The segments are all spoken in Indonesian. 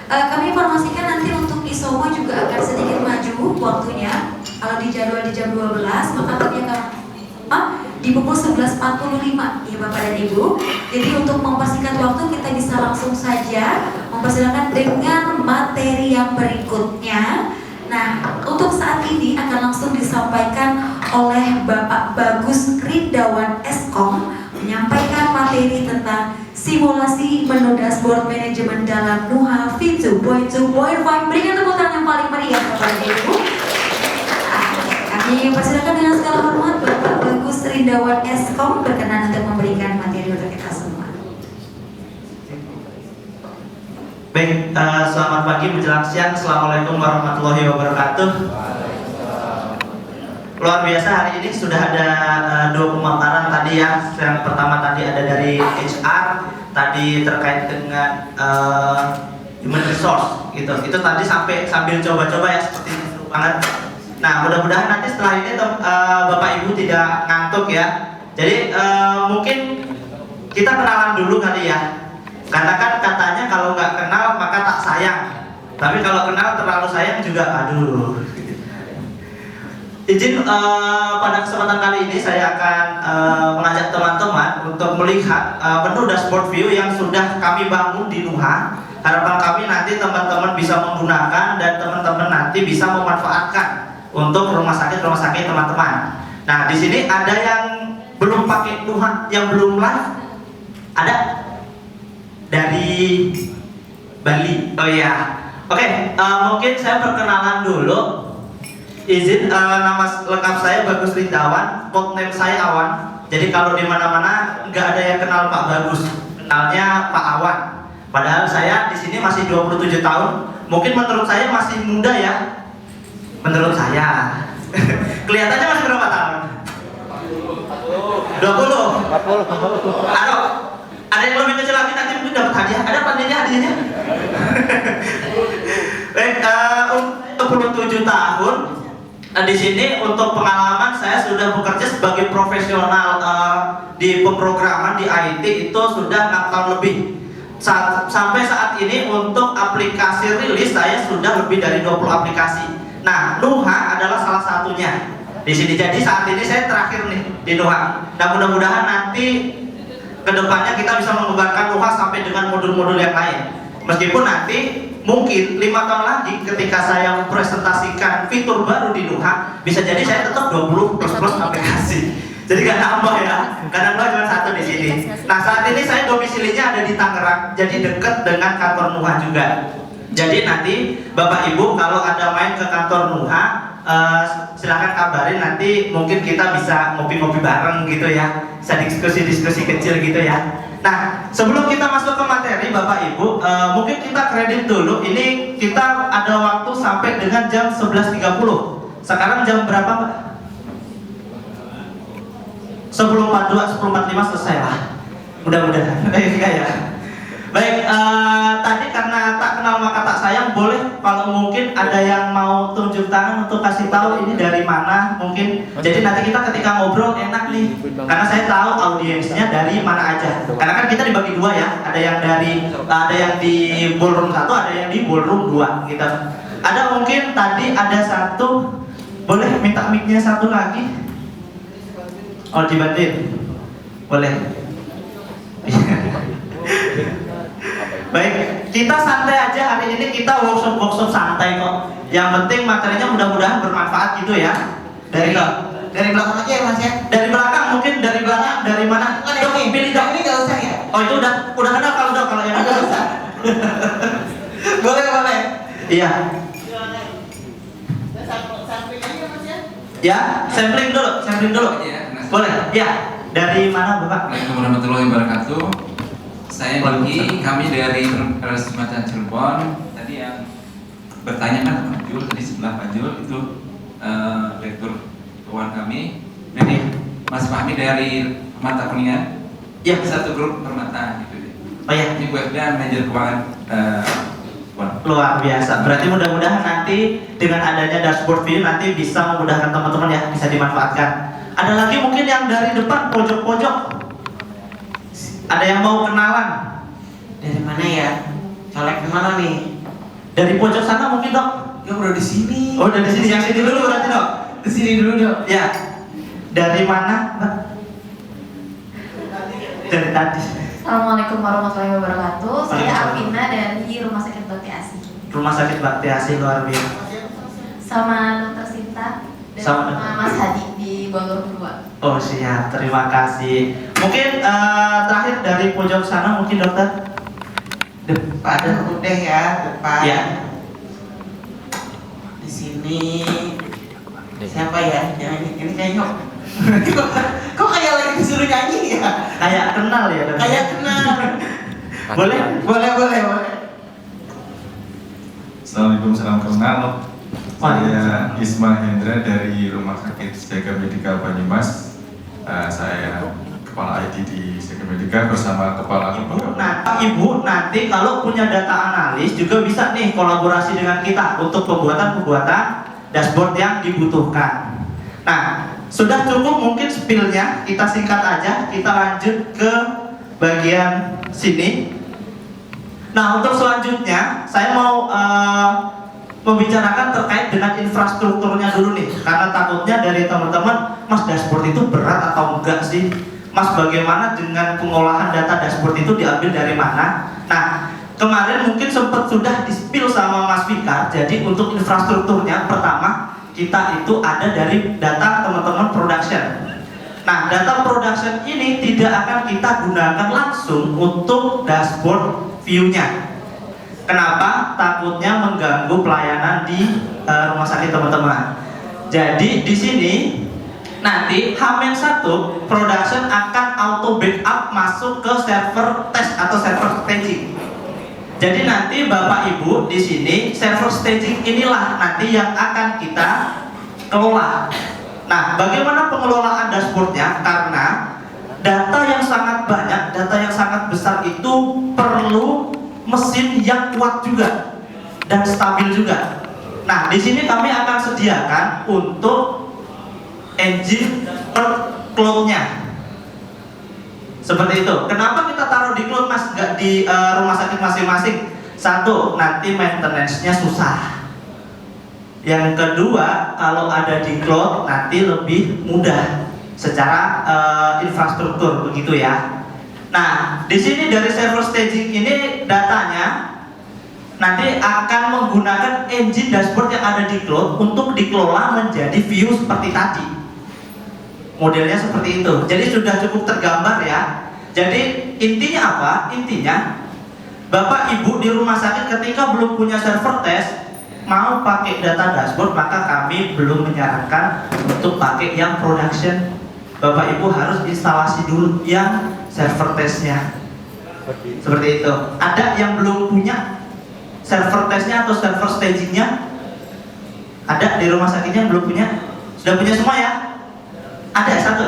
Kami informasikan nanti untuk ISOMO juga akan sedikit maju waktunya. Kalau di jadwal di jam 12, maka kami akan di pukul 11.45 ya Bapak dan Ibu. Jadi untuk mempersingkat waktu kita bisa langsung saja mempersilakan dengan materi yang berikutnya. Nah, untuk saat ini akan langsung disampaikan oleh Bapak Bagus Rindawan Eskom menyampaikan materi tentang simulasi menu dashboard manajemen dalam NUHA V2.2.5. Berikan tepuk tangan yang paling meriah kepada Ibu. Kami persilakan dengan segala hormat Bapak Bagus Rindawan Eskom berkenan untuk memberikan materi untuk kita semua. Baik, selamat pagi menjelang siang. Assalamualaikum warahmatullahi wabarakatuh. Luar biasa, hari ini sudah ada dua pemaparan tadi ya. Yang pertama tadi ada dari HR, tadi terkait dengan human resource gitu. Itu tadi sambil coba-coba ya, seperti ini seru banget. Nah, mudah-mudahan nanti setelah ini Bapak Ibu tidak ngantuk ya. Jadi mungkin kita kenalan dulu kali ya. Karena kan katanya kalau nggak kenal maka tak sayang. Tapi kalau kenal terlalu sayang juga aduh. Izin pada kesempatan kali ini saya akan mengajak teman-teman untuk melihat menu dashboard view yang sudah kami bangun di NUHA. Harapan kami nanti teman-teman bisa menggunakan dan teman-teman nanti bisa memanfaatkan untuk rumah sakit teman-teman. Nah, di sini ada yang belum pakai NUHA, yang belum live, ada dari Bali. Oh ya, oke. Mungkin saya perkenalan dulu. Izin, nama lengkap saya Bagus Rindawan, codename saya Awan. Jadi kalau di mana-mana nggak ada yang kenal Pak Bagus, kenalnya Pak Awan. Padahal saya di sini masih 27 tahun. Mungkin menurut saya masih muda ya. Menurut saya. Kelihatannya masih berapa tahun? 20. 40. Aduh, ada yang lebih kecil lagi nanti mungkin dapat hadiah. Ada hadiahnya? Baik, 27 tahun. Nah, di sini untuk pengalaman saya sudah bekerja sebagai profesional di pemrograman di IT itu sudah 6 tahun lebih. Sampai saat ini untuk aplikasi rilis saya sudah lebih dari 20 aplikasi. Nah, NUHA adalah salah satunya di sini. Jadi saat ini saya terakhir nih di NUHA. Dan mudah-mudahan nanti kedepannya kita bisa mengembangkan NUHA sampai dengan modul-modul yang lain. Meskipun nanti mungkin 5 tahun lagi ketika saya mempresentasikan fitur baru di NUHA, bisa jadi saya tetap 20 plus aplikasi. Jadi gak nambah ya, karena NUHA cuma satu di sini. Nah, saat ini saya domisilinya ada di Tangerang, jadi dekat dengan kantor NUHA juga. Jadi nanti Bapak Ibu kalau ada main ke kantor NUHA, silahkan kabarin, nanti mungkin kita bisa ngopi-ngopi bareng gitu ya, bisa diskusi-diskusi kecil gitu ya. Nah, sebelum kita masuk ke materi Bapak Ibu, mungkin kita kredit dulu. Ini kita ada waktu sampai dengan jam 11.30. Sekarang jam berapa Pak? 10.42, 10.45 selesai lah. Mudah-mudahan. Ya. Baik, tadi karena tak kenal maka tak sayang, boleh kalau mungkin ada yang mau tunjuk tangan untuk kasih tahu ini dari mana mungkin. Jadi nanti kita ketika ngobrol enak nih, karena saya tahu audiensnya dari mana aja. Karena kan kita dibagi dua ya, ada yang di ballroom 1, ada yang di ballroom 2 gitu. Ada mungkin tadi ada satu, boleh minta mic-nya satu lagi? Oh, dibantuin, boleh. Baik, kita santai aja hari ini, kita workshop santai kok. Yang penting materinya mudah-mudahan bermanfaat gitu ya. Dari belakang aja ya Mas ya. Dari belakang mungkin dari belakang dari mana? Dok, pilih dok. Ini nggak usah ya. Oh, itu udah kenal kalau yang nggak usah. boleh. Iya. Sampling aja Mas ya. Ya, sampling dulu. Boleh. Ya. Dari mana Bapak? Assalamualaikum warahmatullahi wabarakatuh. Saya Diki, kami dari Resmatan Cirebon. Tadi yang bertanya kan Pak Jul, tadi sebelah Pak Jul itu direktur keuangan kami. Ini Mas Fahmi dari Mata Kuningan. Ya, satu grup permata gitu. Oh ya, ini Bu Efdan, manajer keuangan. Luar biasa. Berarti mudah-mudahan nanti dengan adanya dashboard view nanti bisa memudahkan teman-teman ya, bisa dimanfaatkan. Ada lagi mungkin yang dari depan pojok-pojok. Ada yang mau kenalan? Dari mana ya? Colek kemana nih? Dari pojok sana mungkin dok. Ya udah di sini. Oh dari sini, yang sini dulu berarti dok. Di sini dulu dok. Ya. Dari mana mbak? Dari tadi. Assalamualaikum warahmatullahi wabarakatuh. Saya Waalaikumsalam. Afina dari Rumah Sakit Bakti Asi. Rumah sakit Bakti Asi luar biasa. Sama Dokter Sinta dan Sama sama Mas Hadi di Bogor 2. Oh siap, terima kasih. Mungkin terakhir dari pojok sana mungkin dokter. Depan udah ya, depan. Ya. Di sini siapa ya? Ini kayaknya kok kayak lagi disuruh nyanyi ya? Kayak kenal ya dokter. Kayak kenal. Boleh? Boleh. Assalamualaikum, salam kenal. Saya Waalaikumsalam. Isma Hendra dari Rumah Sakit Sejaga Medika Banyumas. Saya Kepala IT di Sejaga Medika bersama Kepala Lembaga. Nah, Ibu nanti kalau punya data analis juga bisa nih kolaborasi dengan kita untuk pembuatan dashboard yang dibutuhkan. Nah, sudah cukup mungkin spill-nya, kita singkat aja, kita lanjut ke bagian sini. Nah, untuk selanjutnya saya mau membicarakan terkait dengan infrastrukturnya dulu nih, karena takutnya dari teman-teman, Mas dashboard itu berat atau enggak sih? Mas bagaimana dengan pengolahan data dashboard itu diambil dari mana? Nah, kemarin mungkin sempat sudah di-spill sama Mas Fikar. Jadi untuk infrastrukturnya pertama kita itu ada dari data teman-teman production. Nah, data production ini tidak akan kita gunakan langsung untuk dashboard view-nya. Kenapa? Takutnya mengganggu pelayanan di rumah sakit teman-teman. Jadi di sini nanti H-1 production akan auto backup masuk ke server test atau server staging. Jadi nanti Bapak Ibu di sini server staging inilah nanti yang akan kita kelola. Nah, bagaimana pengelolaan dashboardnya? Karena data yang sangat banyak, data yang sangat besar itu perlu mesin yang kuat juga dan stabil juga. Nah, di sini kami akan sediakan untuk engine per cloud-nya. Seperti itu. Kenapa kita taruh di cloud mas, nggak di rumah sakit masing-masing? Satu, nanti maintenance-nya susah. Yang kedua, kalau ada di cloud nanti lebih mudah secara infrastruktur begitu ya. Nah, di sini dari server staging ini datanya nanti akan menggunakan engine dashboard yang ada di cloud untuk dikelola menjadi view seperti tadi. Modelnya seperti itu. Jadi sudah cukup tergambar ya. Jadi intinya apa? Intinya Bapak Ibu di rumah sakit ketika belum punya server test mau pakai data dashboard, maka kami belum menyarankan untuk pakai yang production. Bapak Ibu harus instalasi dulu yang server testnya. Seperti itu. Ada yang belum punya server testnya atau server stagingnya? Ada di rumah sakitnya yang belum punya? Sudah punya semua ya? Ada satu?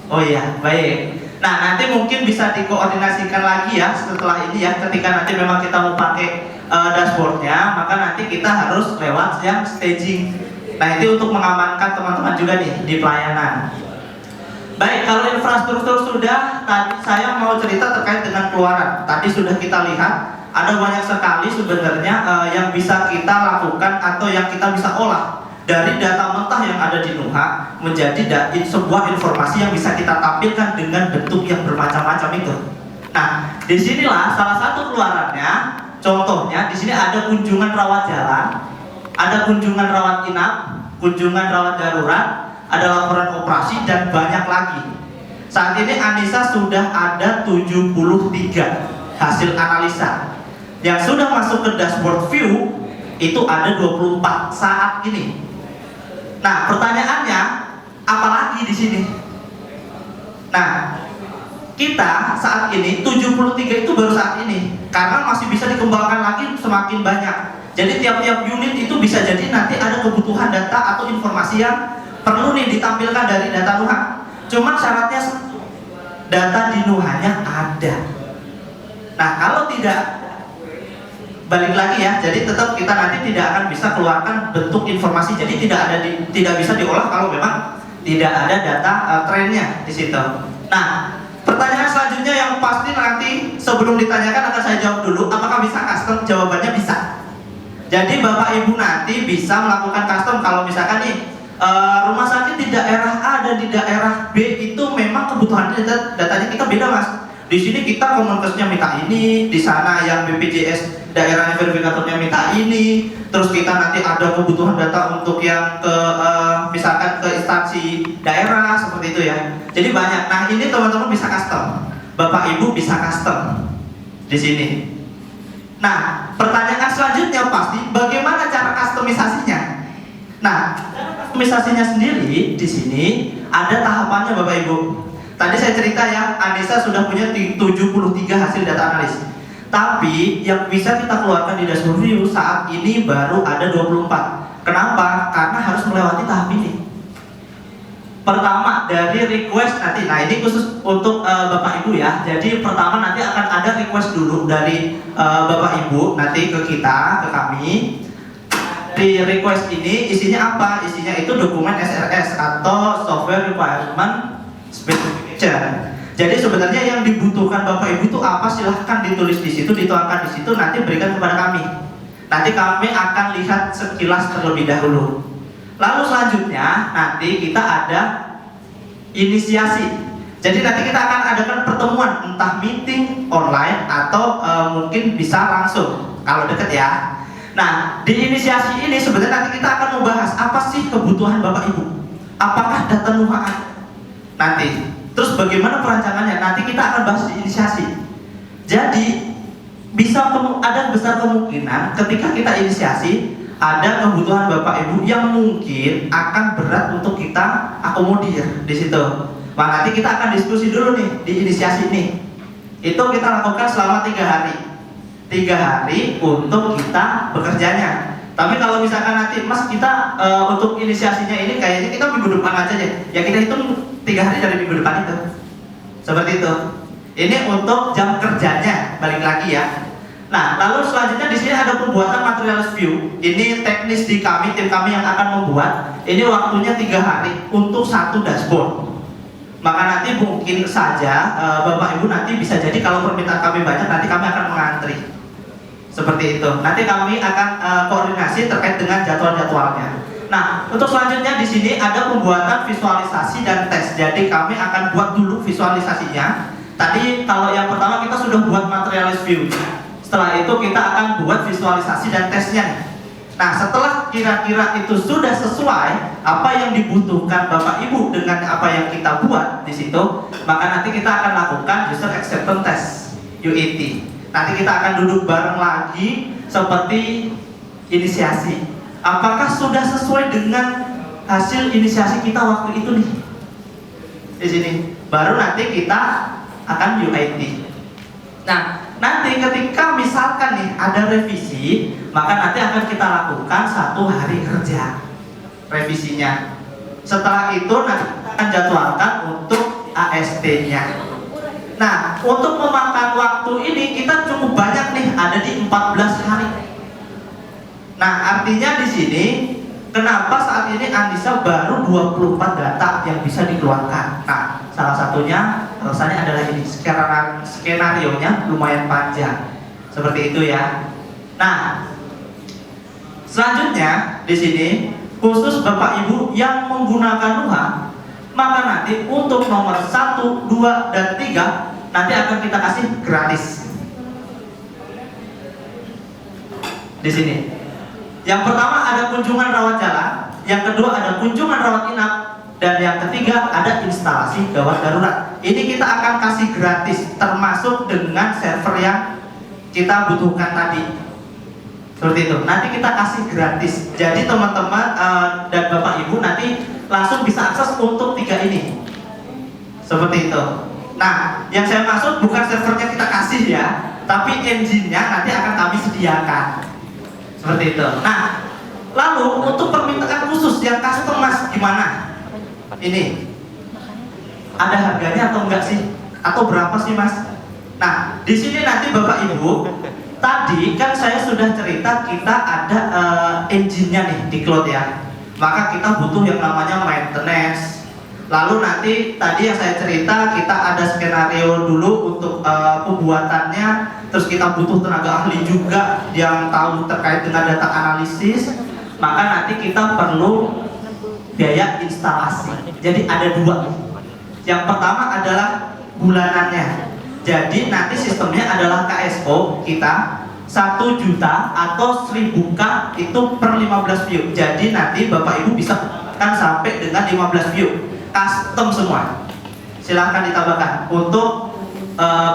Oh iya, baik. Nah, nanti mungkin bisa dikoordinasikan lagi ya setelah ini ya. Ketika nanti memang kita mau pakai dashboardnya, maka nanti kita harus lewat yang staging. Nah, itu untuk mengamankan teman-teman juga nih di pelayanan. Baik, kalau infrastruktur sudah, tadi saya mau cerita terkait dengan keluaran. Tadi sudah kita lihat ada banyak sekali sebenarnya yang bisa kita lakukan atau yang kita bisa olah dari data mentah yang ada di Nuha menjadi sebuah informasi yang bisa kita tampilkan dengan bentuk yang bermacam-macam itu. Nah, disinilah salah satu keluarannya. Contohnya di sini ada kunjungan rawat jalan, ada kunjungan rawat inap, kunjungan rawat darurat, ada laporan operasi dan banyak lagi. Saat ini Anissa sudah ada 73 hasil analisa. Yang sudah masuk ke dashboard view itu ada 24 saat ini. Nah, pertanyaannya apalagi di sini? Nah, kita saat ini 73 itu baru saat ini karena masih bisa dikembangkan lagi semakin banyak. Jadi tiap-tiap unit itu bisa jadi nanti ada kebutuhan data atau informasi yang perlu nih ditampilkan dari data Nuha. Cuman syaratnya data di Nuhanya ada. Nah, kalau tidak, balik lagi ya, jadi tetap kita nanti tidak akan bisa keluarkan bentuk informasi. Jadi tidak bisa diolah kalau memang tidak ada data trennya di situ. Nah, pertanyaan selanjutnya yang pasti nanti sebelum ditanyakan akan saya jawab dulu. Apakah bisa custom? Jawabannya bisa. Jadi Bapak Ibu nanti bisa melakukan custom kalau misalkan nih rumah sakit di daerah A dan di daerah B itu memang kebutuhan datanya kita beda mas. Di sini kita Kemenkesnya minta ini, di sana yang BPJS daerahnya verifikatornya minta ini, terus kita nanti ada kebutuhan data untuk yang ke misalkan ke instansi daerah seperti itu ya. Jadi banyak. Nah ini teman-teman bisa custom, Bapak Ibu bisa custom di sini. Nah pertanyaan selanjutnya pasti bagaimana cara customisasinya? Nah customisasinya sendiri di sini ada tahapannya Bapak Ibu. Tadi saya cerita ya, Anissa sudah punya 73 hasil data analis. Tapi yang bisa kita keluarkan di dashboard view saat ini baru ada 24. Kenapa? Karena harus melewati tahap ini. Pertama dari request nanti, nah ini khusus untuk Bapak Ibu ya. Jadi pertama nanti akan ada request dulu dari Bapak Ibu nanti ke kita, ke kami. Di request ini isinya apa? Isinya itu dokumen SRS atau Software Requirement Specification. Jadi sebenarnya yang dibutuhkan Bapak Ibu itu apa? Silahkan ditulis di situ, dituangkan di situ, nanti berikan kepada kami. Nanti kami akan lihat sekilas terlebih dahulu. Lalu selanjutnya nanti kita ada inisiasi. Jadi nanti kita akan adakan pertemuan, entah meeting online atau mungkin bisa langsung kalau deket ya. Nah di inisiasi ini sebenarnya nanti kita akan membahas apa sih kebutuhan Bapak Ibu. Apakah data nuha nanti, terus bagaimana perancangannya nanti kita akan bahas di inisiasi. Jadi bisa ada besar kemungkinan ketika kita inisiasi ada kebutuhan Bapak Ibu yang mungkin akan berat untuk kita akomodir di situ. Nah, nanti kita akan diskusi dulu nih di inisiasi ini. Itu kita lakukan selama 3 hari. 3 hari untuk kita bekerjanya. Tapi kalau misalkan nanti Mas kita untuk inisiasinya ini kayaknya kita minggu depan aja ya kita hitung 3 hari dari minggu depan itu. Seperti itu. Ini untuk jam kerjanya, balik lagi ya. Nah, lalu selanjutnya di sini ada pembuatan material view. Ini teknis di kami, tim kami yang akan membuat. Ini waktunya 3 hari untuk 1 dashboard. Maka nanti mungkin saja Bapak Ibu nanti bisa jadi kalau permintaan kami banyak nanti kami akan mengantri. Seperti itu. Nanti kami akan koordinasi terkait dengan jadwal-jadwalnya. Nah, untuk selanjutnya di sini ada pembuatan visualisasi dan tes. Jadi kami akan buat dulu visualisasinya. Tadi kalau yang pertama kita sudah buat materialis view. Setelah itu kita akan buat visualisasi dan tesnya. Nah, setelah kira-kira itu sudah sesuai apa yang dibutuhkan Bapak Ibu dengan apa yang kita buat di situ, maka nanti kita akan lakukan user acceptance test (UAT). Nanti kita akan duduk bareng lagi seperti inisiasi. Apakah sudah sesuai dengan hasil inisiasi kita waktu itu nih? Di sini baru nanti kita akan UAT. Nah, nanti ketika misalkan nih ada revisi, maka nanti akan kita lakukan 1 hari kerja revisinya. Setelah itu nanti kita akan jadwalkan untuk AST-nya. Nah, untuk memakan waktu ini kita cukup banyak nih, ada di 14 hari. Nah, artinya di sini kenapa saat ini Anissa baru 24 data yang bisa dikeluarkan. Nah, salah satunya alasannya adalah ini, skenario-nya lumayan panjang. Seperti itu ya. Nah, selanjutnya di sini khusus Bapak Ibu yang menggunakan Nuha, maka nanti untuk nomor 1, 2, dan 3 nanti akan kita kasih gratis. Di sini. Yang pertama ada kunjungan rawat jalan, yang kedua ada kunjungan rawat inap, dan yang ketiga ada instalasi gawat darurat. Ini kita akan kasih gratis, termasuk dengan server yang kita butuhkan tadi. Seperti itu. Nanti kita kasih gratis. Jadi teman-teman dan Bapak Ibu nanti langsung bisa akses untuk 3 ini. Seperti itu. Nah, yang saya maksud bukan servernya kita kasih ya, tapi engine-nya nanti akan kami sediakan. Seperti itu. Nah, lalu untuk permintaan khusus yang custom Mas gimana? Ini ada harganya atau enggak sih? Atau berapa sih Mas? Nah, di sini nanti Bapak Ibu, tadi kan saya sudah cerita kita ada engine-nya nih di cloud ya. Maka kita butuh yang namanya maintenance, Lalu nanti tadi yang saya cerita, kita ada skenario dulu untuk pembuatannya, terus kita butuh tenaga ahli juga yang tahu terkait dengan data analisis. Maka nanti kita perlu biaya instalasi. Jadi ada dua. Yang pertama adalah bulanannya. Jadi nanti sistemnya adalah KSO kita 1 juta atau 1000K itu per 15 view. Jadi nanti Bapak Ibu bisa mendapatkan sampai dengan 15 view. Custom semua. Silahkan ditambahkan untuk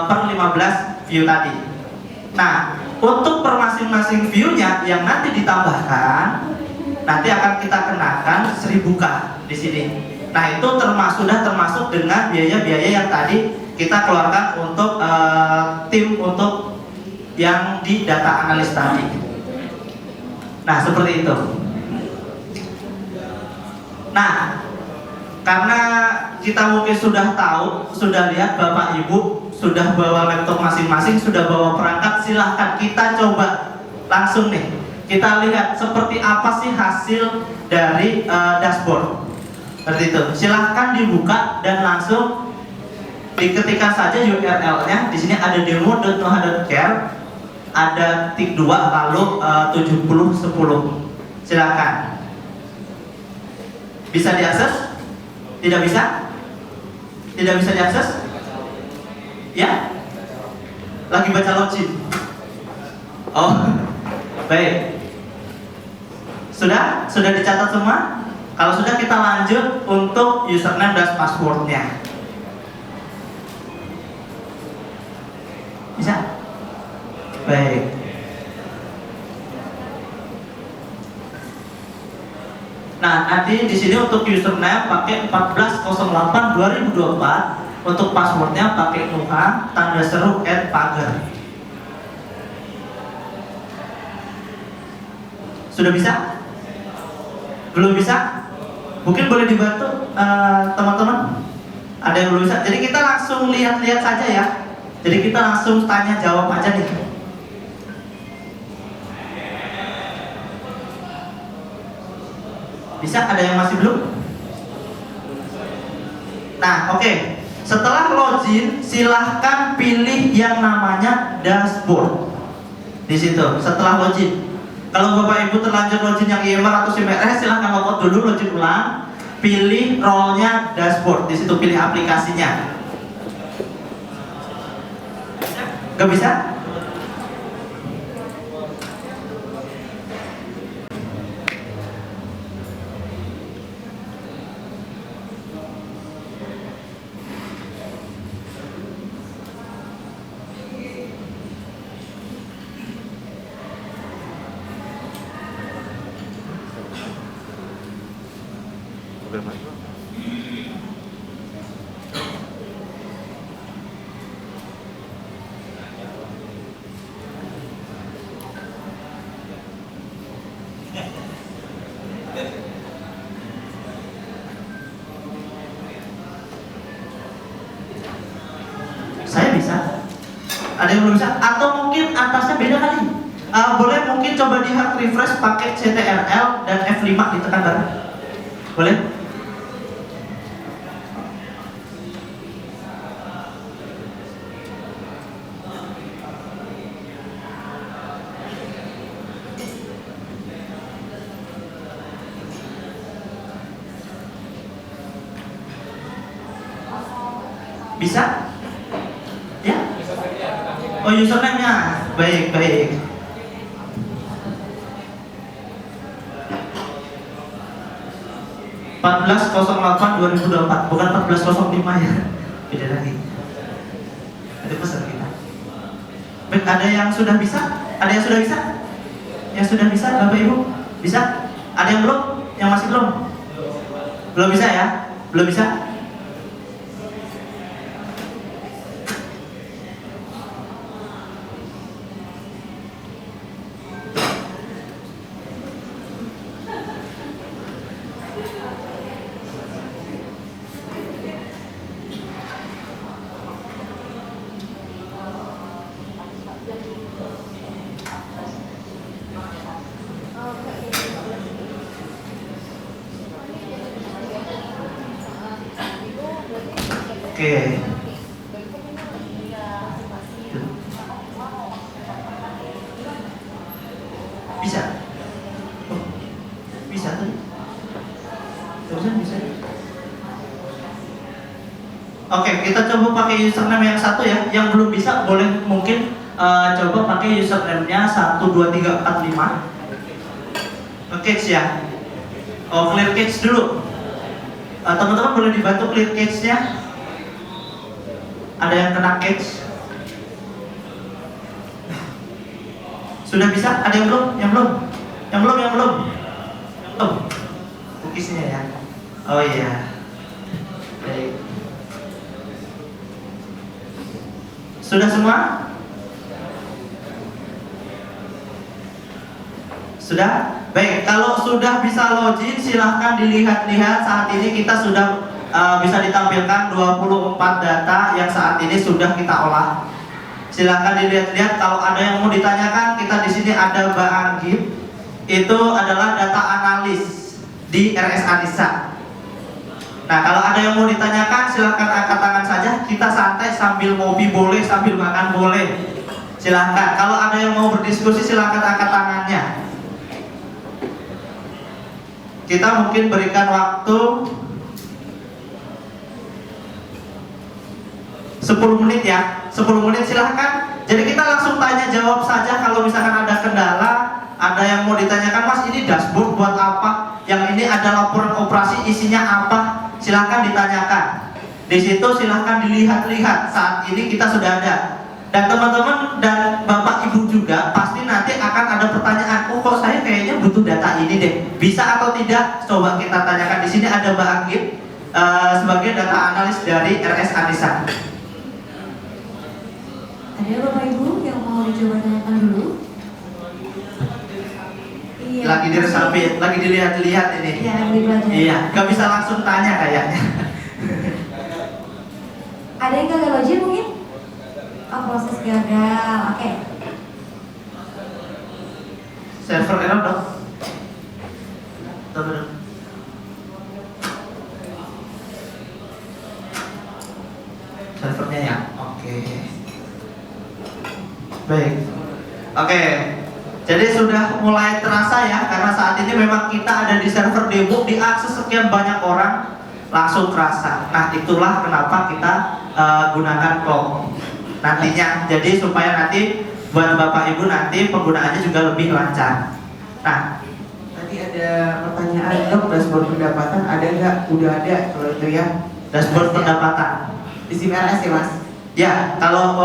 per 15 view tadi. Nah, untuk per masing-masing view-nya yang nanti ditambahkan, nanti akan kita kenakan 1000K di sini. Nah, itu sudah termasuk dengan biaya-biaya yang tadi kita keluarkan untuk tim untuk yang di data analis tadi. Nah, seperti itu. Nah, karena kita mungkin sudah tahu, sudah lihat Bapak Ibu sudah bawa laptop masing-masing, sudah bawa perangkat, silahkan kita coba langsung nih. Kita lihat seperti apa sih hasil dari dashboard. Seperti itu. Silahkan dibuka dan langsung diketikkan saja URL-nya. Di sini ada demo.noha.care, ada tik 2 lalu 7010. Silahkan. Bisa diakses? Tidak bisa? Tidak bisa diakses? Ya? Lagi baca login? Oh, baik. Sudah? Sudah dicatat semua? Kalau sudah, kita lanjut untuk username dan passwordnya. Bisa? Baik. Nah, nanti di sini untuk username pakai 1408/2024, untuk passwordnya pakai Nuha tanda seru @pagar. Sudah bisa? Belum bisa? Mungkin boleh dibantu teman-teman. Ada yang belum bisa? Jadi kita langsung lihat-lihat saja ya. Jadi kita langsung tanya jawab aja nih. Bisa? Ada yang masih belum? Nah, oke. Setelah login, silahkan pilih yang namanya dashboard. Di situ. Setelah login. Kalau Bapak Ibu terlanjur login yang IMR atau SIMRS, silahkan login dulu, login ulang. Pilih role-nya dashboard. Di situ pilih aplikasinya. Gak bisa? Saya bisa. Ada yang belum bisa? Atau mungkin atasnya beda kali. Boleh mungkin coba di hard refresh pakai CTRL dan F5 ditekan bareng. Boleh? Bisa? Ya? Oh, username-nya. Baik, baik. (1408/2024), bukan 1405 ya. Beda lagi. Itu pesan kita. Baik, ada yang sudah bisa? Ada yang sudah bisa? Yang sudah bisa, Bapak Ibu? Bisa? Ada yang belum? Yang masih belum? Belum bisa ya? Belum bisa? Oke. Bisa? Oh, bisa tuh. Terusan bisa. Oke, kita coba pakai username yang satu ya. Yang belum bisa boleh mungkin coba pakai username-nya 12345. Nge-catch ya. Oh, clear catch dulu. Teman-teman boleh dibantu clear catch-nya. Ada yang kena catch? Sudah bisa? Ada yang belum? Yang belum? Yang belum? Yang belum? Yang belum? Cookies-nya ya. Oh iya. Baik. Sudah semua? Sudah? Baik, kalau sudah bisa login silahkan dilihat-lihat. Saat ini kita sudah bisa ditampilkan 24 data yang saat ini sudah kita olah. Silahkan dilihat-lihat. Kalau ada yang mau ditanyakan, kita di sini ada Mbak Anggit. Itu adalah data analis di RS Anissa. Nah, kalau ada yang mau ditanyakan, silahkan angkat tangan saja. Kita santai sambil ngopi boleh, sambil makan boleh. Silahkan. Kalau ada yang mau berdiskusi, silahkan angkat tangannya. Kita mungkin berikan waktu 10 menit ya, 10 menit silahkan. Jadi kita langsung tanya jawab saja. Kalau misalkan ada kendala, ada yang mau ditanyakan, Mas ini dashboard buat apa? Yang ini ada laporan operasi isinya apa? Silahkan ditanyakan. Di situ silahkan dilihat-lihat. Saat ini kita sudah ada. Dan teman-teman dan Bapak Ibu juga pasti nanti akan ada pertanyaan. Oh kok saya kayaknya butuh data ini deh. Bisa atau tidak? Coba kita tanyakan. Di sini ada Mbak Anggit sebagai data analis dari RS Anissa. Ada Bapak Ibu yang mau dicoba tanyakan dulu? Iya. Lagi diresapi, lagi dilihat-lihat ini. Iya, lagi belajar. Iya, nggak bisa langsung tanya kayaknya. Ada yang gagal login mungkin? Oh, proses gagal. Oke. Server error dong. Coba dong. Servernya ya. Oke. Baik. Oke. Jadi sudah mulai terasa ya, karena saat ini memang kita ada di server demo, diakses sekian banyak orang, langsung terasa. Nah, itulah kenapa kita gunakan cloud nantinya. Jadi supaya nanti buat Bapak Ibu nanti penggunaannya juga lebih lancar. Nah, Tadi ada pertanyaan dok, dashboard pendapatan ada nggak? Udah ada kalau itu ya. dashboard pendapatan. Di CMRS ya mas? Ya, kalau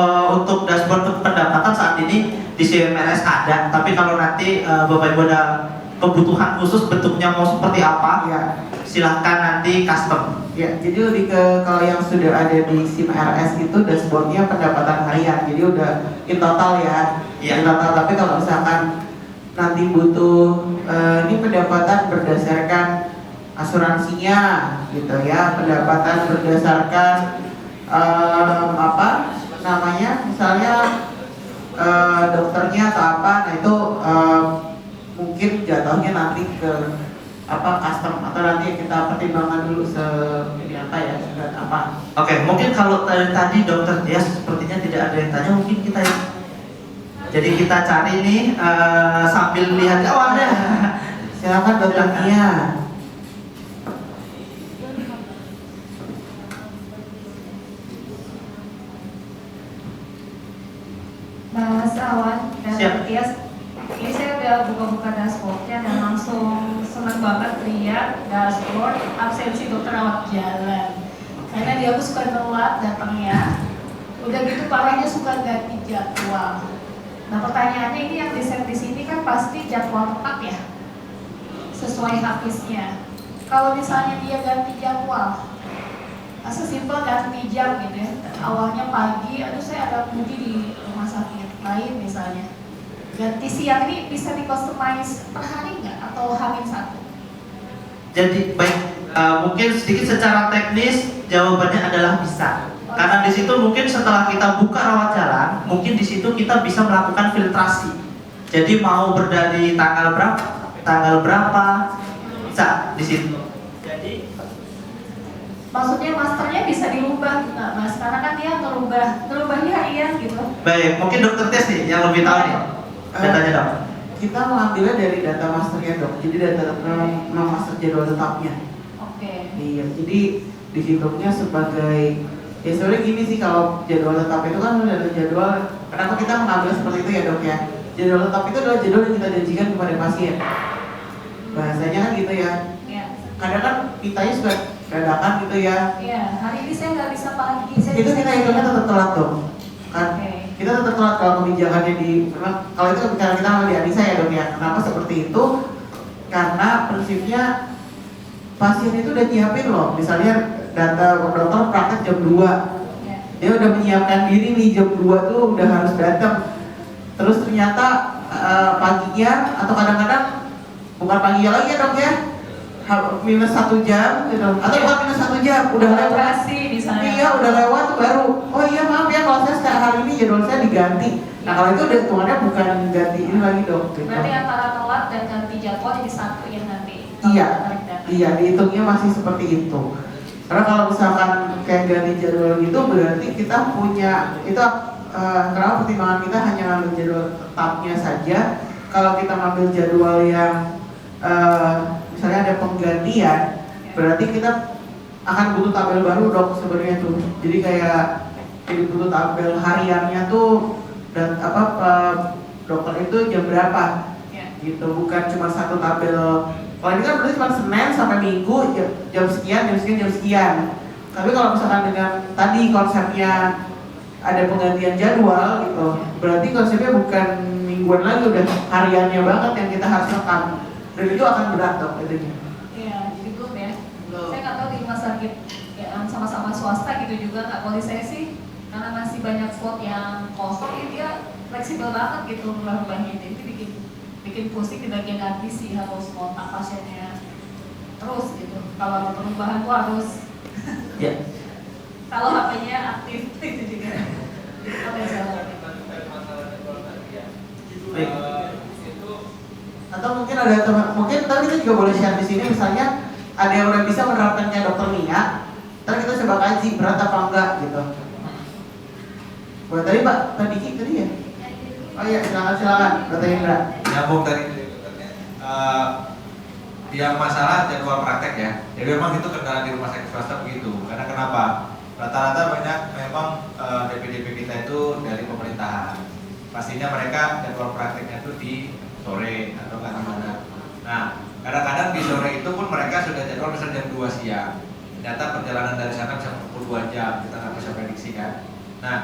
untuk dashboard pendapatan saat ini di CMRS ada, tapi kalau nanti Bapak Ibu ada kebutuhan khusus bentuknya mau seperti apa, Ya. silahkan nanti custom. Ya, jadi lebih ke kalau yang sudah ada di CMRS itu dashboardnya pendapatan harian, jadi udah in total ya. Iya. In total. Tapi kalau misalkan nanti butuh ini pendapatan berdasarkan asuransinya, gitu ya, pendapatan berdasarkan apa namanya, misalnya dokternya atau apa, nah itu mungkin jatuhnya nanti ke apa custom atau nanti kita pertimbangkan dulu ini apa ya, sudah apa. Oke, mungkin kalau tadi dokter dia sepertinya tidak ada yang tanya, mungkin kita jadi kita cari nih sambil lihat. Oh ada. Silakan dokter Nia. Mas Awan dan Siap. Tias, ini saya udah buka-buka dashboardnya dan langsung senang banget lihat dashboard absensi dokter rawat jalan. Karena dia tuh suka telat datangnya, udah gitu parahnya suka ganti jadwal. Nah pertanyaannya ini yang di-set di sini kan pasti jadwal tetap ya, sesuai habisnya. Kalau misalnya dia ganti jadwal, sesimpel ganti jam gitu ya, awalnya pagi, aduh saya ada mudi di rumah sakit lain misalnya, ganti siang, ini bisa di customize per hari nggak atau hamil satu? Jadi baik, mungkin sedikit secara teknis jawabannya adalah bisa. Karena di situ mungkin setelah kita buka rawat jalan, mungkin di situ kita bisa melakukan filtrasi. Jadi mau berdari tanggal berapa, bisa di situ. Jadi maksudnya masternya bisa dirubah nggak mas? Karena kan dia ngerubahnya harian gitu. Baik, mungkin dokter Tes nih yang lebih tahu nih datanya dok. Kita mengambilnya dari data masternya dok, jadi data master jadwal tetapnya. Oke. Iya, jadi dihitungnya sebagai ya sebenarnya gini sih, kalau jadwal tetap itu kan udah ada jadwal. Kenapa kita mengambil seperti itu ya dok ya? Jadwal tetap itu adalah jadwal yang kita janjikan kepada pasien. Bahasanya kan gitu ya. Iya. Kadang kan kitanya suka dadakan gitu ya. Iya. Hari ini saya nggak bisa pagi. Saya Itu bisa kita hitungnya tetap telat dok. Kan? Oke. Kita tetap telat kalau kebijakannya memang kalau itu bicara kita sama di Anissa ya dok ya. Kenapa seperti itu? Karena prinsipnya pasien itu udah nyiapin loh. Misalnya data dokter praktek jam 2. Iya. Dia udah menyiapkan diri nih jam 2 tuh udah harus datang. Terus ternyata paginya atau kadang-kadang bukan paginya lagi ya dok ya, minus 1 jam gitu. Atau bukan minus 1 jam, udah lewat. Operasi misalnya. Iya, udah lewat baru. Oh iya maaf ya kalau saya setiap hari ini jadwal saya diganti. Nah kalau itu udah hitungannya bukan ganti ini lagi dok. Gitu. Berarti antara telat dan ganti jadwal jadi satu yang nanti. Iya, iya dihitungnya masih seperti itu. Karena kalau misalkan kayak ganti jadwal gitu berarti kita punya itu kenapa pertimbangan kita hanya ngambil jadwal tetapnya saja. Kalau kita ngambil jadwal yang misalnya ada penggantian, berarti kita akan butuh tabel baru dok sebenarnya tuh. Jadi kayak jadi butuh tabel hariannya tuh dan dokter itu jam berapa gitu, bukan cuma satu tabel. Kalau ini kan berarti cuma Senin sampai Minggu jam sekian, jam sekian. Tapi kalau misalkan dengan tadi konsepnya ada penggantian jadwal gitu, berarti konsepnya bukan mingguan lagi, udah hariannya banget yang kita harus rekam. Dan itu akan berat dok jadinya. Iya, jadi belum ya. Saya nggak tahu di rumah sakit ya, sama-sama swasta gitu juga nggak. Kalau saya sih karena masih banyak slot yang kosong, dia fleksibel banget gitu merubah-rubahnya. Jadi bikin pusing di bagian admisi, harus kontak pasiennya terus gitu. Kalau ada perubahan tuh harus Ya. kalau HP-nya aktif itu juga. Oke, Baik. Atau mungkin ada teman, mungkin tadi kita juga boleh share di sini, misalnya ada yang udah bisa menerapkannya dokter Nia, ntar kita coba kaji berat apa enggak gitu. Buat tadi Pak Diki tadi ya? Oh iya silakan Dr. Indra. Nyambung tadi yang masalah jadwal praktek ya. Jadi memang itu kendala di rumah sakit swasta begitu. Karena kenapa? Rata-rata banyak memang DP-DP kita itu dari pemerintahan. Pastinya mereka jadwal prakteknya itu di sore atau nggak di mana. Nah, kadang-kadang di sore itu pun mereka sudah jadwal misalnya jam 2 siang. Ternyata perjalanan dari sana bisa 22 jam, kita nggak bisa prediksi kan. Nah,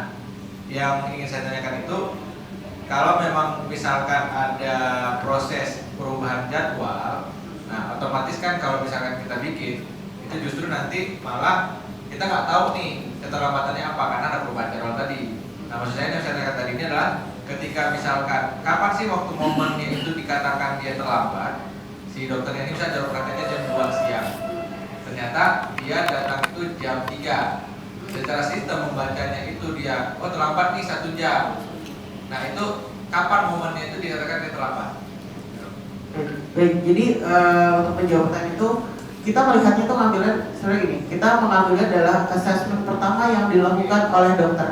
yang ingin saya tanyakan itu, kalau memang misalkan ada proses perubahan jadwal, nah otomatis kan kalau misalkan kita bikin, itu justru nanti malah kita nggak tahu nih keterlambatannya apa karena ada perubahan jadwal tadi. Nah maksud saya yang saya tanyakan tadi ini adalah ketika misalkan kapan sih waktu momennya itu dikatakan dia terlambat, si dokternya ini bisa jadwal prakteknya jam 2 siang, ternyata dia datang itu jam 3. Secara sistem membacanya itu dia, oh terlambat nih 1 jam. Nah itu kapan momennya itu dikatakan dia terlambat? Baik, jadi untuk penjawaban itu kita melihatnya itu ngambilnya sebenarnya gini, kita mengambilnya adalah assessment pertama yang dilakukan oleh dokter.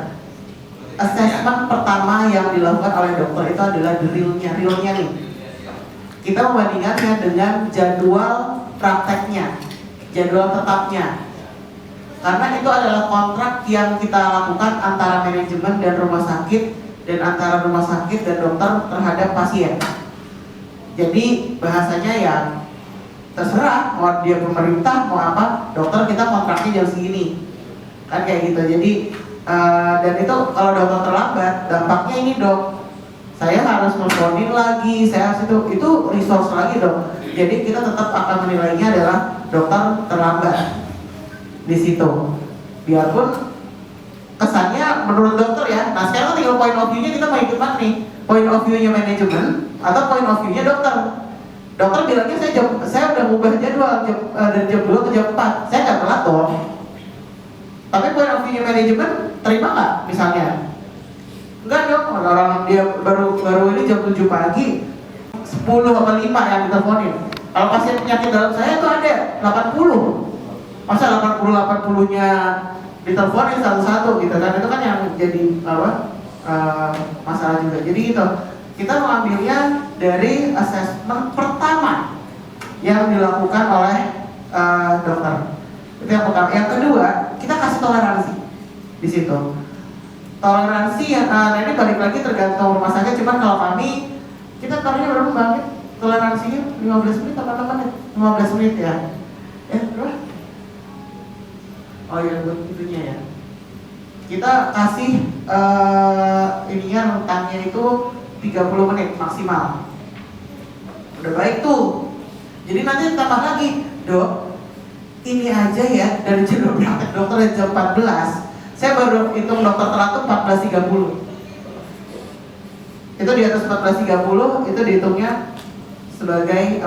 Assessment pertama yang dilakukan oleh dokter itu adalah realnya nih. Kita membandingkannya dengan jadwal prakteknya, jadwal tetapnya. Karena itu adalah kontrak yang kita lakukan antara manajemen dan rumah sakit, dan antara rumah sakit dan dokter terhadap pasien. Jadi bahasanya ya terserah mau dia pemerintah mau apa, dokter kita kontraknya jam segini kan kayak gitu. Jadi dan itu kalau dokter terlambat dampaknya ini dok, saya harus nelfonin lagi, saya harus itu resource lagi dok. Jadi kita tetap akan menilainya adalah dokter terlambat di situ, biarpun kesannya menurut dokter ya. Nah sekarang tinggal point of view-nya, kita mau ikut mana nih? Point of view-nya manajemen atau point of view-nya dokter? Dokter bilangnya saya udah ngubah jadwal dari jam 2 ke jam 4, saya nggak telat dong. Tapi point of view-nya manajemen terima nggak misalnya? Enggak dong, orang dia baru ini jam 7 pagi 10 sama 5 yang diteleponin. Kalau pasien penyakit dalam saya itu ada 80. Masa 80-80-nya diteleponin satu-satu gitu kan, itu kan yang jadi masalah juga. Jadi itu kita mengambilnya dari asesmen pertama yang dilakukan oleh dokter. Itu yang pertama. Yang kedua, kita kasih toleransi di situ. Toleransi yang ini balik lagi tergantung rumah sakit. Cuman kalau kami, kita taruhnya berapa banget? Toleransinya 15 menit atau 8 menit? 15 menit ya. Berapa? Oh iya, buat itunya ya. Kita kasih ininya rentangnya itu 30 menit maksimal. Udah baik tuh. Jadi nanti tambah lagi, dok, ini aja ya dari jadwal praktek dokter jam 14. Saya baru hitung dokter telat tuh 14.30. Itu di atas 14.30 itu dihitungnya sebagai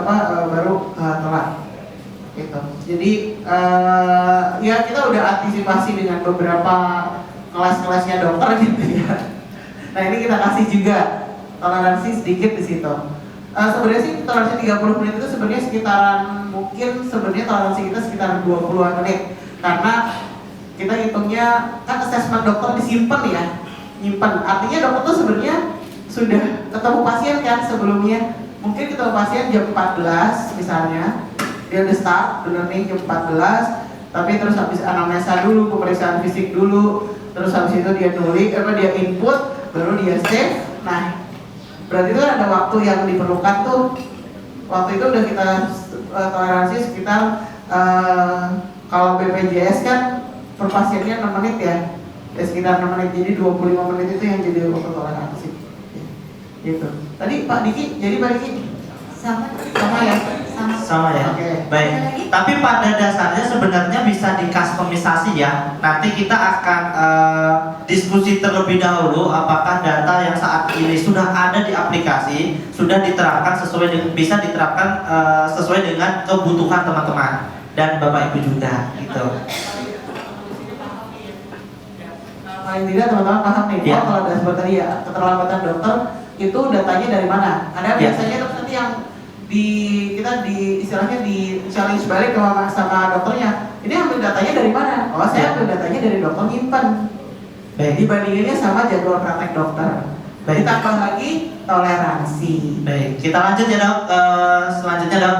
baru telat. Gitu. Jadi ya kita udah antisipasi dengan beberapa kelas-kelasnya dokter gitu ya. Nah ini kita kasih juga toleransi sedikit di situ. Sebenarnya sih toleransi 30 menit itu sebenarnya sekitaran, mungkin sebenarnya toleransi kita sekitar 20-an menit, karena kita hitungnya kan asesmen dokter disimpan ya, nyimpan. Artinya dokter tuh sebenarnya sudah ketemu pasien kan sebelumnya, mungkin ketemu pasien jam 14 misalnya, dia udah start bener nih jam 14, tapi terus habis anamnesa dulu, pemeriksaan fisik dulu, terus habis itu dia nulis, dia input, baru dia save. Nah berarti itu ada waktu yang diperlukan tuh. Waktu itu udah kita toleransi sekitar kalau BPJS kan per pasiennya 6 menit ya, sekitar 6 menit, jadi 25 menit itu yang jadi waktu toleransi gitu. Tadi Pak Diki, jadi Pak Diki Sama ya? Sama ya. Oke. Baik. Tapi pada dasarnya sebenarnya bisa dikustomisasi ya. Nanti kita akan diskusi terlebih dahulu apakah data yang saat ini sudah ada di aplikasi sudah diterapkan sesuai dengan, bisa diterapkan sesuai dengan kebutuhan teman-teman dan Bapak Ibu juga gitu. Paling tidak teman-teman paham nih, Ya. kalau dashboard tadi ya, keterlambatan dokter itu datanya dari mana? Karena Ya. biasanya dokter nanti yang kita istilahnya di challenge balik sama dokternya. Ini ambil datanya dari mana? Oh saya ambil datanya dari dokter nyimpan. Baik. Dibandinginnya sama jadwal praktek dokter. Baik. Ditambah lagi toleransi. Baik, kita lanjut ya dok. Selanjutnya dok.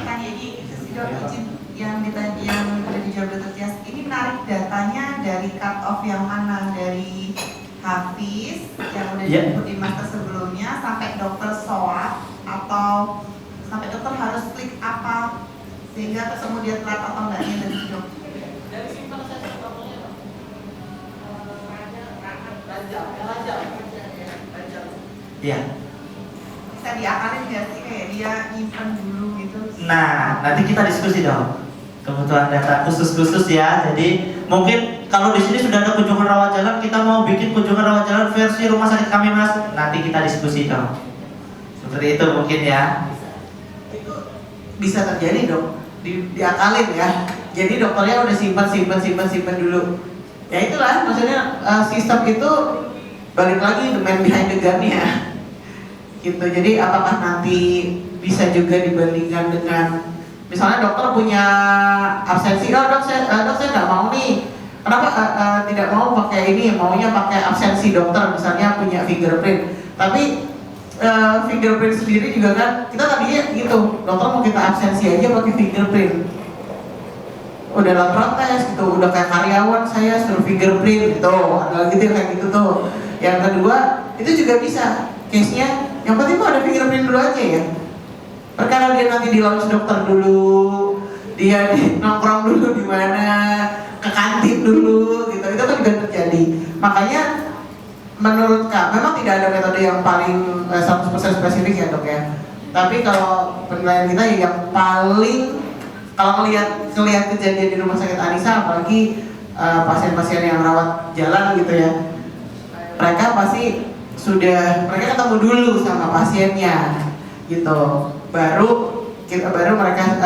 Tanya ini si dok izin yang ditanya yang udah dijawab dokter Tias, ini narik datanya dari cut off yang mana? Dari Hafiz yang udah disebut di master sebelumnya sampai dokter SOAP, atau sampai dokter harus klik apa sehingga ketemu dia telat atau enggaknya dari dok? Dari simpan saya contohnya dok. Iya. Bisa diakalin nggak sih kayak dia nyimpen dulu gitu? Nah, nanti kita diskusi dong kebutuhan data khusus-khusus ya. Jadi mungkin kalau di sini sudah ada kunjungan rawat jalan, kita mau bikin kunjungan rawat jalan versi rumah sakit kami mas. Nanti kita diskusi dong. Seperti itu mungkin ya. Itu bisa terjadi dok, diakalin ya. Jadi dokternya udah simpan dulu. Ya itulah maksudnya sistem itu balik lagi the man behind the gun-nya. Gitu. Jadi apakah nanti bisa juga dibandingkan dengan misalnya dokter punya absensi, dok saya nggak mau nih. Kenapa tidak mau pakai ini? Maunya pakai absensi dokter, misalnya punya fingerprint. Tapi fingerprint sendiri juga kan kita tadinya gitu, dokter mau kita absensi aja pakai fingerprint. Udah dalam protes gitu, udah kayak karyawan saya suruh fingerprint gitu, ada gitu kayak gitu tuh. Yang kedua itu juga bisa case-nya, yang penting tuh ada fingerprint dulu aja ya. Perkara dia nanti di lounge dokter dulu, dia nongkrong dulu di mana, ke kantin dulu gitu, itu kan juga terjadi. Makanya menurut Kak, memang tidak ada metode yang paling 100% spesifik ya dok ya. Tapi kalau penilaian kita yang paling, kalau ngelihat kejadian di rumah sakit Anissa, apalagi pasien-pasien yang rawat jalan gitu ya, mereka pasti mereka ketemu dulu sama pasiennya gitu, baru mereka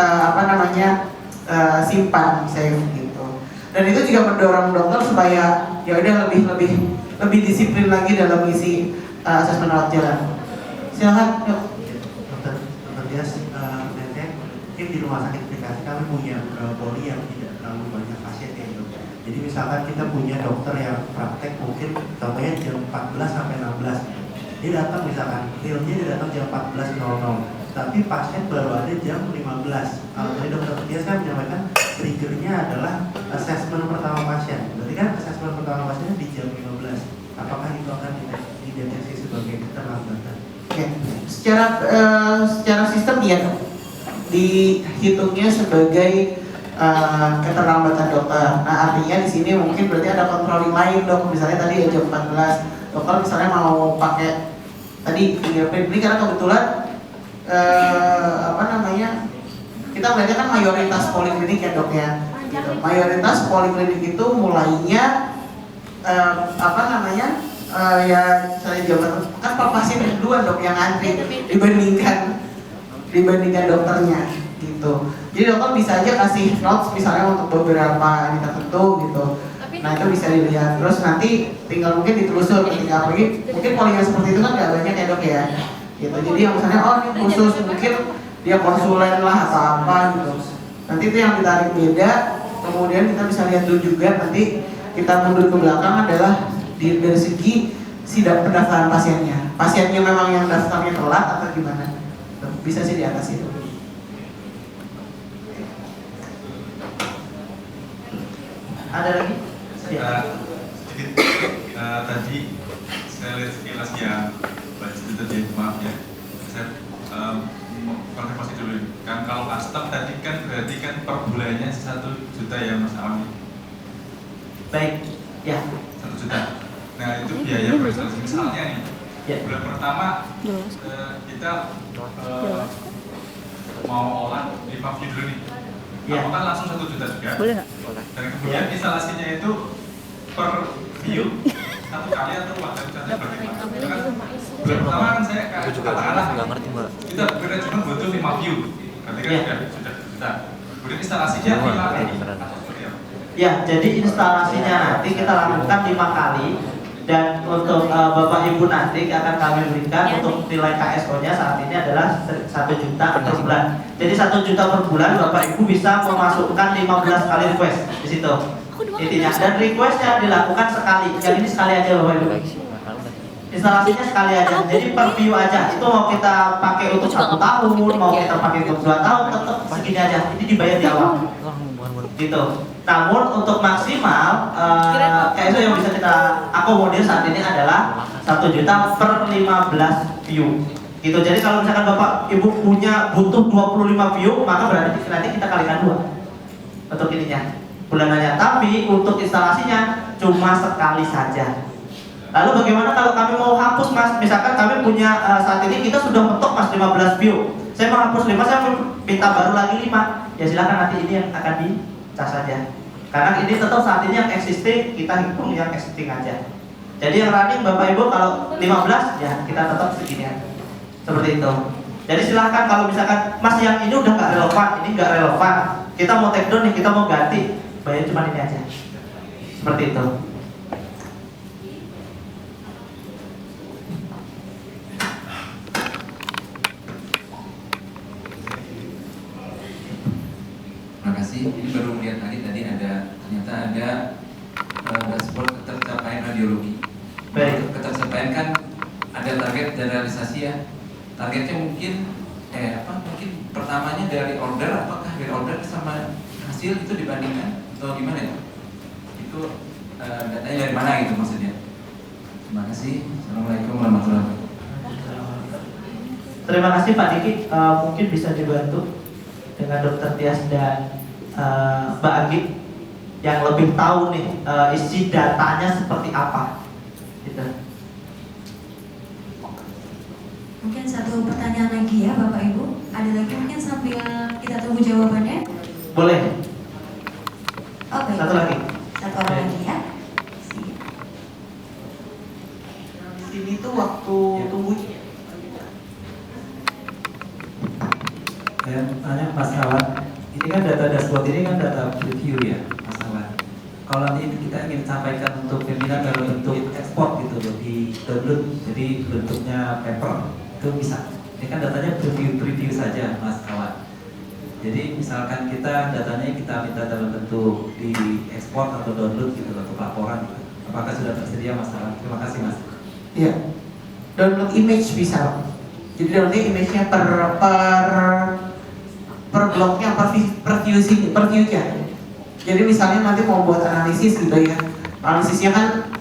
simpan save gitu. Dan itu juga mendorong dokter supaya ya udah lebih disiplin lagi dalam mengisi asesmen rawat jalan. Silakan, yuk. Dokter Dias, mungkin di rumah sakit aplikasi kami punya poli yang tidak terlalu banyak pasien ya dok. Jadi misalkan kita punya dokter yang praktek mungkin contohnya jam 14 sampai 16. Dia datang misalkan, realnya dia datang jam 14.00. Tapi pasien baru ada jam 15. Tadi dokter Tias kan menyampaikan triggernya adalah assessment pertama pasien. Berarti kan assessment pertama pasiennya di jam 15. Apakah itu akan dideteksi sebagai keterlambatan? Oke, secara sistem ya dihitungnya sebagai keterlambatan dokter. Nah artinya di sini mungkin berarti ada controlling lain dok. Misalnya tadi jam 14, dokter misalnya mau pakai tadi fingerprint ini karena kebetulan kita melihatnya kan mayoritas poliklinik ya dok ya. Gitu. Mayoritas poliklinik itu mulainya ya saya jawab kan per pasien duluan dok yang antri dibandingkan dokternya gitu. Jadi dokter bisa aja kasih notes misalnya untuk beberapa ini tertentu gitu. Nah itu bisa dilihat. Terus nanti tinggal mungkin ditelusur ketika pergi. Mungkin poliklinik seperti itu kan nggak banyak ya dok ya. Gitu. Jadi yang misalnya ini khusus mungkin dia konsulen lah atau apa gitu. Nanti itu yang ditarik beda. Kemudian kita bisa lihat dulu juga nanti kita mundur ke belakang adalah dari segi pendaftaran pasiennya. Pasiennya memang yang daftarnya telat atau gimana? Bisa sih di atas itu. Ada lagi? Sedikit tadi saya lihat sekilas yang baca itu tadi, maaf ya. Saya konfirmasi dulu. Kan kalau custom tadi kan berarti kan per bulannya 1 juta ya Mas Awi. Baik, ya. 1 juta. Nah itu biaya prestasi misalnya nih. Ya. Bulan pertama kita mau olah 5 view dulu nih. Ya. Apakah langsung 1 juta juga? Boleh nggak? Dan kemudian instalasinya itu per view 1 kali atau 2 kali contohnya bagaimana? Kan bulan pertama kan saya katakanlah kita berbeda cuma butuh 5 view. Berarti kan sudah juta. Kemudian instalasinya 5 kali. Ya, jadi instalasinya nanti kita lakukan 5 kali. Dan untuk Bapak Ibu nanti akan kami berikan untuk nilai KSO-nya saat ini adalah 1 juta per bulan. Jadi 1 juta per bulan Bapak Ibu bisa memasukkan 15 kali request di situ. Intinya dan requestnya dilakukan sekali. Yang ini sekali aja Bapak Ibu. Instalasinya sekali aja. Jadi per view aja. Itu mau kita pakai untuk 1 tahun, mau kita pakai untuk 2 tahun, tetap segini aja. Ini dibayar di awal. Gitu. Namun untuk maksimal KSO yang bisa kita akomodir saat ini adalah 1 juta per 15 view. Gitu. Jadi kalau misalkan Bapak Ibu butuh 25 view, maka berarti nanti kita kalikan 2 untuk ininya bulanannya. Tapi untuk instalasinya cuma sekali saja. Lalu bagaimana kalau kami mau hapus Mas? Misalkan kami punya saat ini kita sudah mentok Mas 15 view. Saya mau hapus 5, saya minta baru lagi 5. Ya silakan nanti ini yang akan dicas saja. Karena ini tetap saat ini yang existing, kita hitung yang existing aja. Jadi yang running Bapak Ibu kalau 15 ya kita tetap segini aja. Seperti itu. Jadi silahkan kalau misalkan Mas yang ini udah nggak relevan, ini nggak relevan, kita mau take down nih, kita mau ganti, bayar cuma ini aja. Seperti itu. Terima kasih. Ini baru melihat tadi ternyata ada dashboard ketercapaian radiologi. Baik. Ketercapaian kan ada target dan realisasi ya. Targetnya mungkin mungkin pertamanya dari order, apakah dari order sama hasil itu dibandingkan atau gimana ya? Itu datanya dari mana gitu maksudnya? Terima kasih. Assalamualaikum warahmatullahi wabarakatuh. Terima kasih Pak Diki. Mungkin bisa dibantu dengan Dr. Tias dan Mbak Agi yang lebih tahu nih isi datanya seperti apa. Gitu. Mungkin satu pertanyaan lagi ya Bapak Ibu. Ada lagi mungkin sambil kita tunggu jawabannya. Boleh. Oke. Satu lagi. Satu orang lagi ya. Di sini tuh waktu tunggunya. Saya tanya Mas Awan, ini kan data dashboard ini kan data preview ya Mas Awan. Kalau nanti kita ingin sampaikan untuk webinar dalam bentuk ekspor gitu loh, di download jadi bentuknya paper itu bisa. Ini kan datanya preview saja Mas Awan. Jadi misalkan kita datanya kita minta dalam bentuk di ekspor atau download gitu atau laporan gitu. Apakah sudah tersedia Mas Awan? Terima kasih Mas. Iya. Download image bisa. Jadi download image-nya per bloknya, per view-nya. Jadi misalnya nanti mau buat analisis gitu ya. Analisisnya kan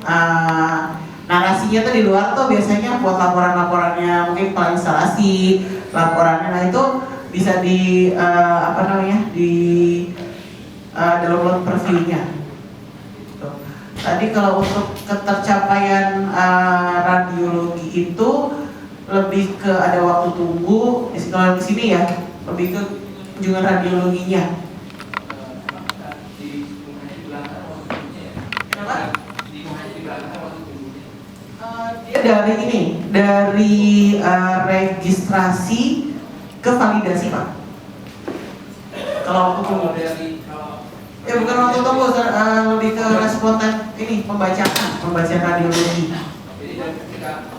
narasinya tuh di luar tuh biasanya buat laporan-laporannya mungkin kalau instalasi laporannya, nah itu bisa di download per view-nya. Tadi kalau untuk ketercapaian radiologi itu lebih ke ada waktu tunggu, kalau di sini ya lebih ke kunjungan radiologinya. Kenapa? Dia dari registrasi ke validasi Pak. Kalau waktu tunggu ya bukan waktu tunggu, lebih ke responden ini pembacaan radiologi. Jadi ketika